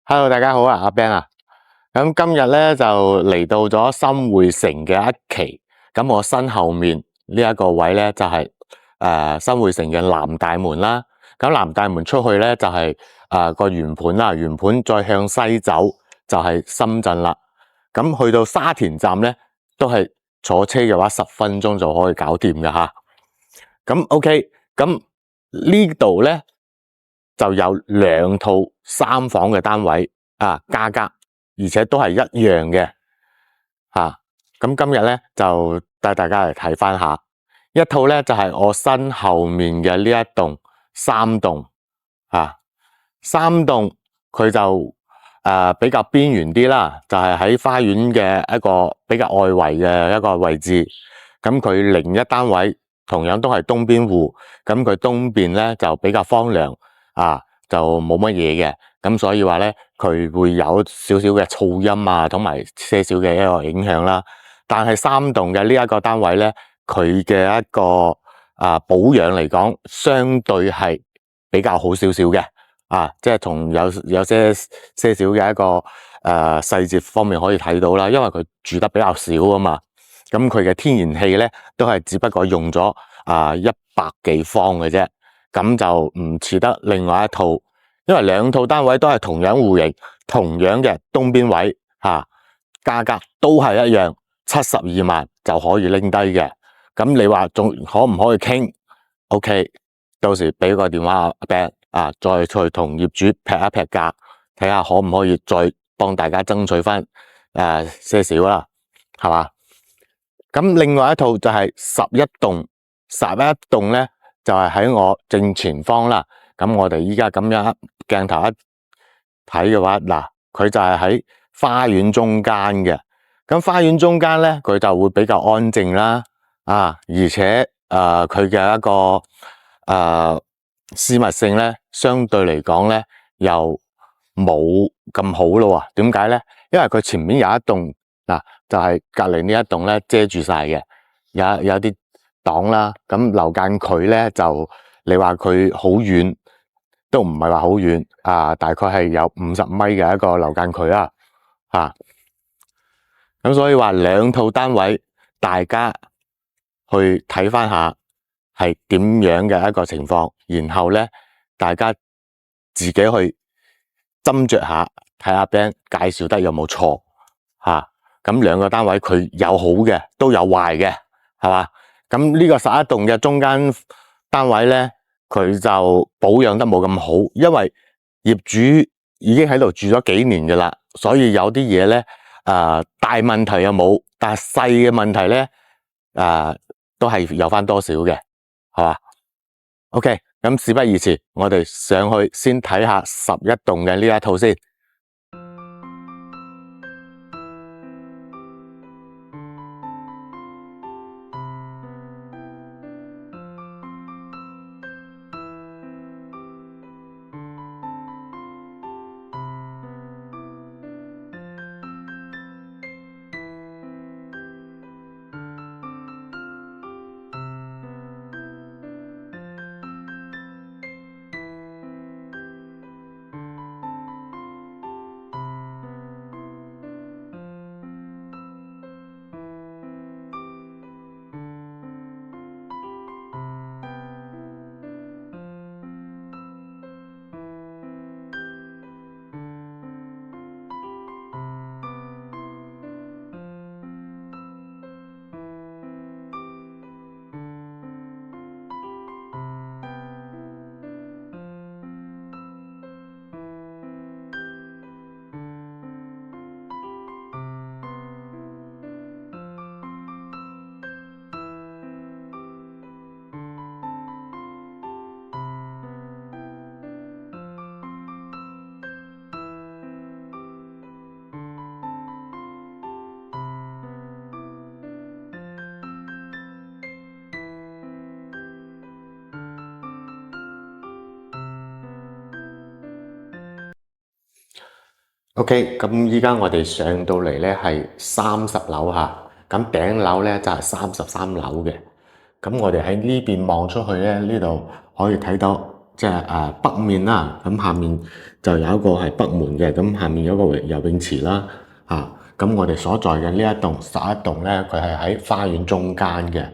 Hello，大家好啊，阿 Ben 啊，咁今日咧就嚟到咗新會城嘅一期，咁我身後面呢一個位咧就係新會城嘅南大門啦，咁南大門出去咧就係個圓盤啦，圓盤再向西走就係深圳啦，咁去到沙田站咧都係坐車嘅話10分鐘就可以搞掂㗎吓，咁 OK，咁呢度咧就有2套3房嘅單位價格，而且都係一樣嘅咁今日咧就帶大家嚟睇翻下一套咧，就係我身後面嘅呢一棟3棟3棟佢就比較邊緣啲啦，就係喺花園嘅一個比較外圍嘅一個位置。咁佢另一單位同樣都係東邊戶，咁佢東邊咧就比較荒涼就冇乜嘢嘅，咁所以話咧佢會有少少嘅噪音啊，同埋些少嘅一個影響啦。但係3棟嘅呢一個單位咧，佢嘅一個保養嚟講，相對係比較好少少嘅即係同有些少嘅一個細節方面可以睇到啦，因為佢住得比較少啊嘛，咁佢嘅天然氣咧都係只不過用咗100幾方嘅啫。咁就唔似得另外一套，因為2套單位都係同樣戶型，同樣嘅東邊位價格都係一樣，72萬就可以拎低嘅。咁你話仲可唔可以傾 ？OK， 到時俾個電話阿 Ben再去同業主劈一劈價，睇下可唔可以再幫大家爭取翻些少啦，係嘛？咁另外一套就係11棟咧。就係喺我正前方啦，咁我哋依家咁樣鏡頭一睇嘅話，佢就係喺花園中間嘅。咁花園中間咧，佢就會比較安靜啦，而且佢嘅一個私密性咧，相對嚟講咧又冇咁好咯。點解咧？因為佢前面有一棟就係隔籬呢一棟咧遮住晒嘅，有啲擋啦，咁樓間距咧就你話佢好遠都唔係話好遠大概係有50米嘅一個樓間距啦咁所以話2套單位大家去睇翻下係點樣嘅一個情況，然後咧大家自己去斟酌下，睇下 Ben 介紹得有冇錯咁2個單位佢有好嘅都有壞嘅，係嘛？咁呢個11棟嘅中間單位咧，佢就保養得冇咁好，因為業主已經喺度住咗幾年㗎啦，所以有啲嘢咧大問題又冇，但係細嘅問題咧都係有翻多少嘅，係嘛 ？OK， 咁事不宜遲，我哋上去先睇下11棟嘅呢一套先。OK， 咁依家我哋上到嚟咧係30樓咁頂樓咧就係33樓嘅。咁我哋喺呢邊望出去咧，呢度可以睇到即係北面啦，咁下面就有一個係北門嘅，咁下面有一個游泳池啦，咁我哋所在嘅呢一棟11棟咧，佢係喺花園中間嘅，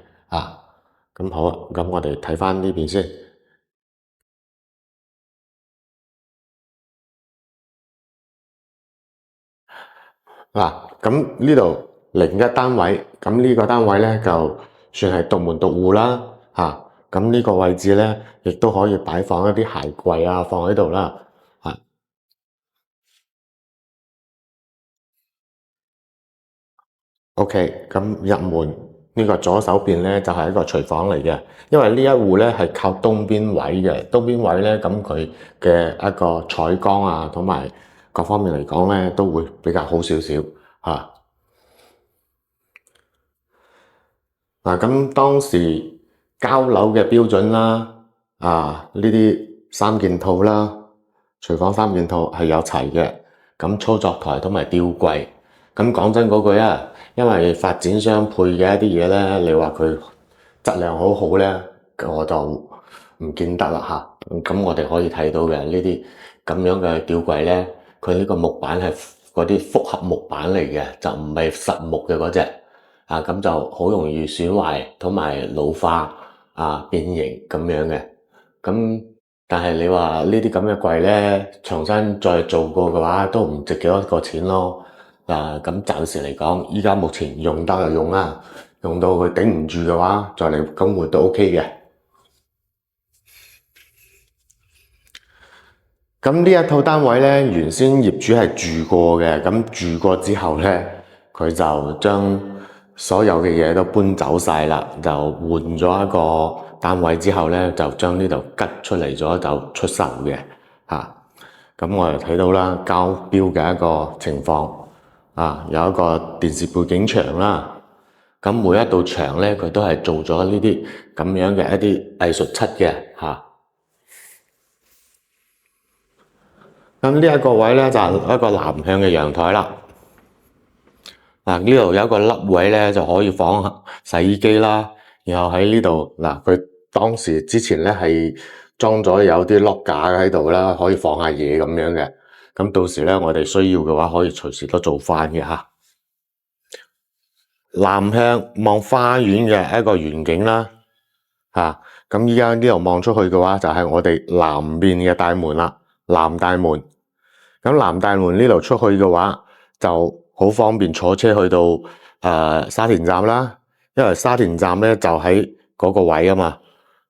咁好啊，咁我哋睇翻呢邊先。嗱，咁呢度01單位，咁呢個單位咧就算係獨門獨戶啦，咁呢個位置咧，亦都可以擺放一啲鞋櫃啊，放喺度啦，OK，咁入門呢個左手邊咧就係一個廚房嚟嘅，因為呢一戶咧係靠東邊位嘅，東邊位咧咁佢嘅一個採光啊，同埋各方面嚟講咧都會比較好少少嚇。嗱，咁當時交樓嘅標準啦，呢啲三件套啦，廚房三件套係有齊嘅，咁操作台同埋吊櫃。咁講真嗰句啊，因為發展商配嘅一啲嘢咧，你話佢質量好好咧，我就唔見得啦嚇。咁我哋可以睇到嘅呢啲咁樣嘅吊櫃咧，佢呢個木板係嗰啲複合木板嚟嘅，就唔係實木嘅嗰隻。咁就好容易損壞同埋老化變形咁樣嘅。咁但係你話呢啲咁嘅櫃咧，重新再做過嘅話，都唔值幾多個錢咯。咁暫時嚟講，依家目前用得就用啦，用到佢頂唔住嘅話，再嚟更換都 OK 嘅。咁呢一套單位咧，原先業主係住過嘅，咁住過之後咧，佢就將所有嘅嘢都搬走晒啦，就換咗一個單位之後咧，就將呢度吉出嚟咗就出售嘅。咁我哋睇到啦，交標嘅一個情況，有一個電視背景牆啦，咁每一道牆咧，佢都係做咗呢啲咁樣嘅一啲藝術漆嘅。咁呢一個位咧就係一個南向嘅陽台啦。呢度有一個凹位咧就可以放洗衣機啦。然後喺呢度佢當時之前咧係裝咗有啲碌架喺度啦，可以放下嘢咁樣嘅。咁到時咧我哋需要嘅話，可以隨時都做翻嘅嚇。南向望花園嘅一個遠景啦。咁依家呢度望出去嘅話，就係我哋南面嘅大門啦，南大門。咁南大門呢度出去嘅話，就好方便坐車去到沙田站啦。因為沙田站咧就喺嗰個位啊嘛，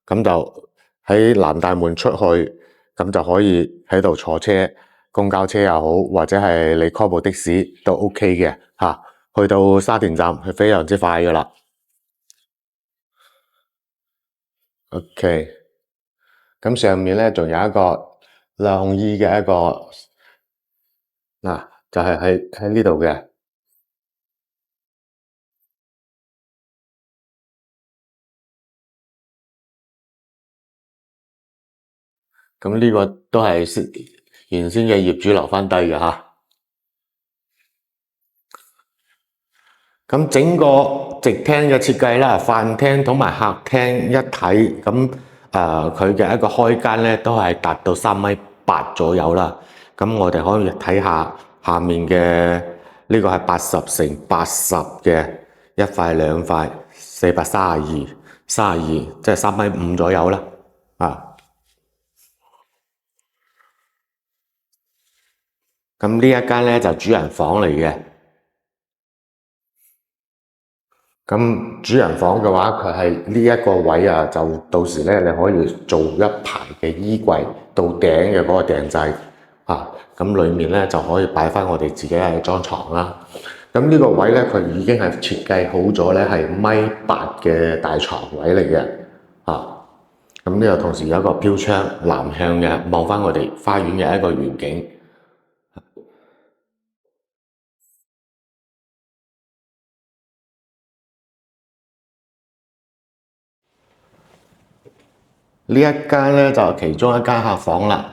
咁就喺南大門出去，咁就可以喺度坐車，公交車又好，或者係你 call 部的士都 OK 嘅嚇。去到沙田站係非常之快噶啦。OK，咁上面咧仲有一個晾衣嘅一個就係喺呢度嘅。咁呢個都係原先嘅業主留翻低嘅嚇。咁整個直廳嘅設計啦，飯廳同埋客廳一體，咁佢嘅一個開間咧都係達到3.8米左右啦。咁我哋可以睇下下面嘅呢個係80×80嘅一塊兩塊432，即係3.5米左右啦。咁呢一間咧就主人房嚟嘅。咁主人房嘅話，佢係呢一個位就到時咧你可以做一排嘅衣櫃到頂嘅嗰個訂製咁裏面咧就可以擺翻我哋自己嘅裝床啦。咁呢個位咧佢已經係設計好咗咧，係1.8米嘅大床位嚟嘅。咁呢度同時有一個飄窗南向嘅，望翻我哋花園嘅一個遠景。呢一間咧就其中一間客房啦。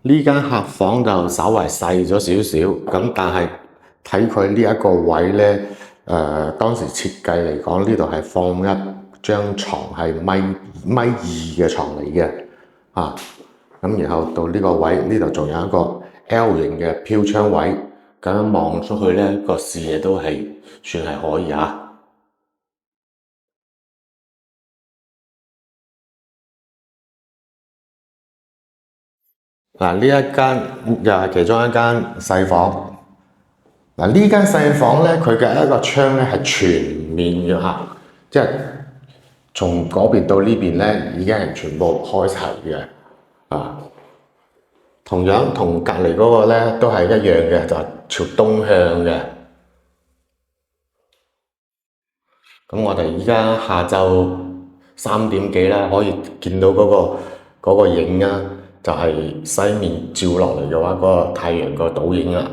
呢間客房就稍為細咗少少，咁但係睇佢呢一個位咧，當時設計嚟講，呢度係放一張床係1.2米嘅床嚟嘅。啊。咁然後到呢個位呢度仲有一個 L 型嘅飄窗位，咁樣望出去咧個視野都係算係可以嚇。嗱，呢一間又係其中一間細房。嗱，呢間細房咧，佢嘅一個窗咧係全面嘅嚇，即係從嗰邊到呢邊咧已經係全部開齊嘅啊。同樣同隔離嗰個咧都係一樣嘅，就係朝東向嘅。咁我哋而家下晝3點幾啦，可以見到嗰個影啊，就係西面照落嚟嘅話，嗰個太陽個倒影啦。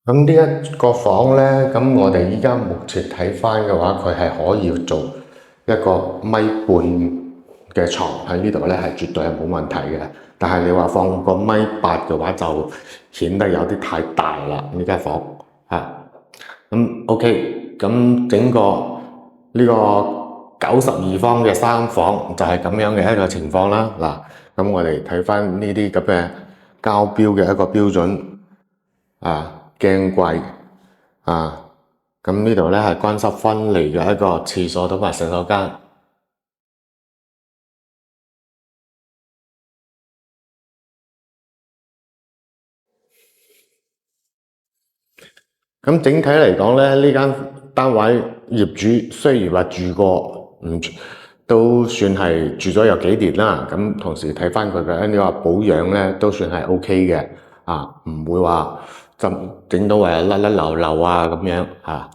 咁呢一個房咧，咁我哋依家目前睇翻嘅話，佢係可以做一個米半嘅床喺呢度咧，係絕對係冇問題嘅。但係你話放個1.8米嘅話，就顯得有啲太大啦呢間房嚇。咁 OK，咁整個呢個92方嘅3房就係咁樣嘅一個情況啦。嗱，咁我哋睇翻呢啲咁嘅交標嘅一個標準啊。鏡櫃啊，咁呢度咧係乾濕分離嘅一個廁所同埋洗手間。咁整體嚟講咧，呢間單位業主雖然話住過，都算係住咗有幾年啦。咁同時睇翻佢嘅呢個保養咧，都算係 OK 嘅啊，唔會話整到甩甩流流啊咁樣啊。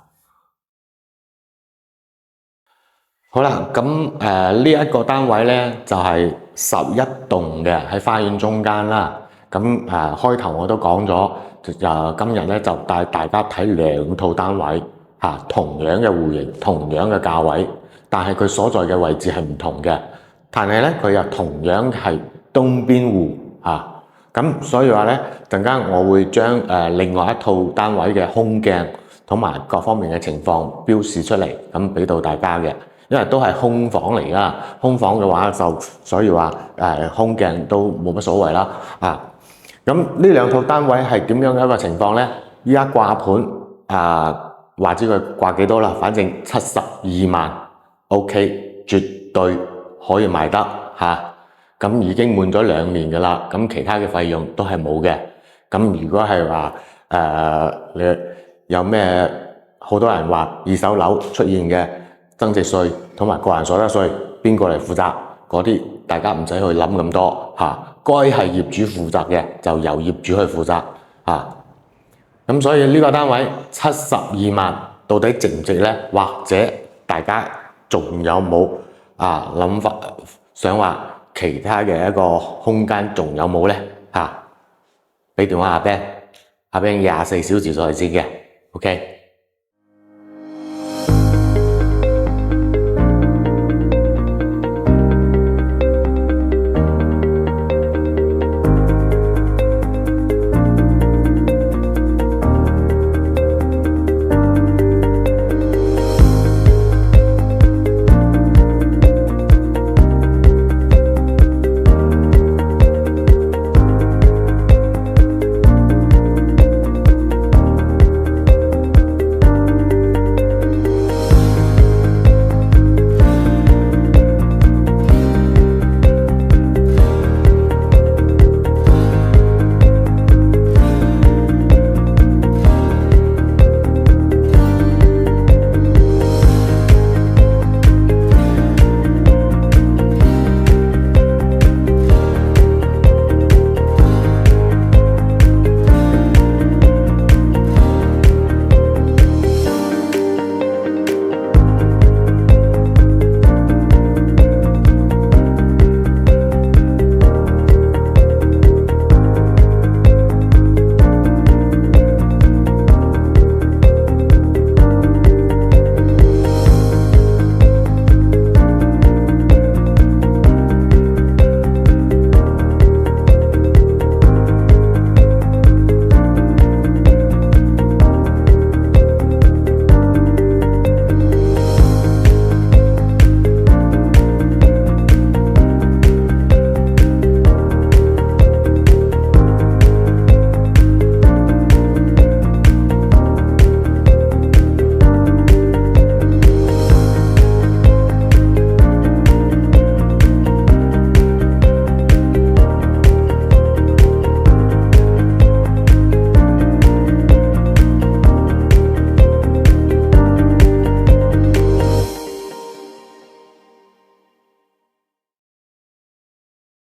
好啦，咁呢一個單位咧就係11棟嘅喺花園中間啦。咁開頭我都講咗，今日咧就帶大家睇2套單位嚇，同樣嘅戶型，同樣嘅價位，但係佢所在嘅位置係唔同嘅。但係咧佢又同樣係東邊戶嚇。咁所以話咧，陣間我會將另外一套單位嘅空鏡同埋各方面嘅情況標示出嚟，咁俾到大家嘅。因為都係空房嚟㗎，空房嘅話就所以話空鏡都冇乜所謂啦啊。咁呢2套單位係點樣嘅一個情況咧？依家掛盤話知佢掛幾多啦，反正72萬 OK， 絕對可以賣得嚇。咁已經滿咗2年㗎啦，咁其他嘅費用都係冇嘅。咁如果係話你有咩好多人話二手樓出現嘅增值稅同埋個人所得稅，邊個嚟負責？嗰啲大家唔使去諗咁多嚇，該係業主負責嘅就由業主去負責嚇。咁所以呢個單位72萬到底值唔值呢？或者大家仲有冇諗法想話其他嘅一個空間仲有冇呢？俾電話阿 Ben，阿 Ben 24小時在線嘅 ，OK。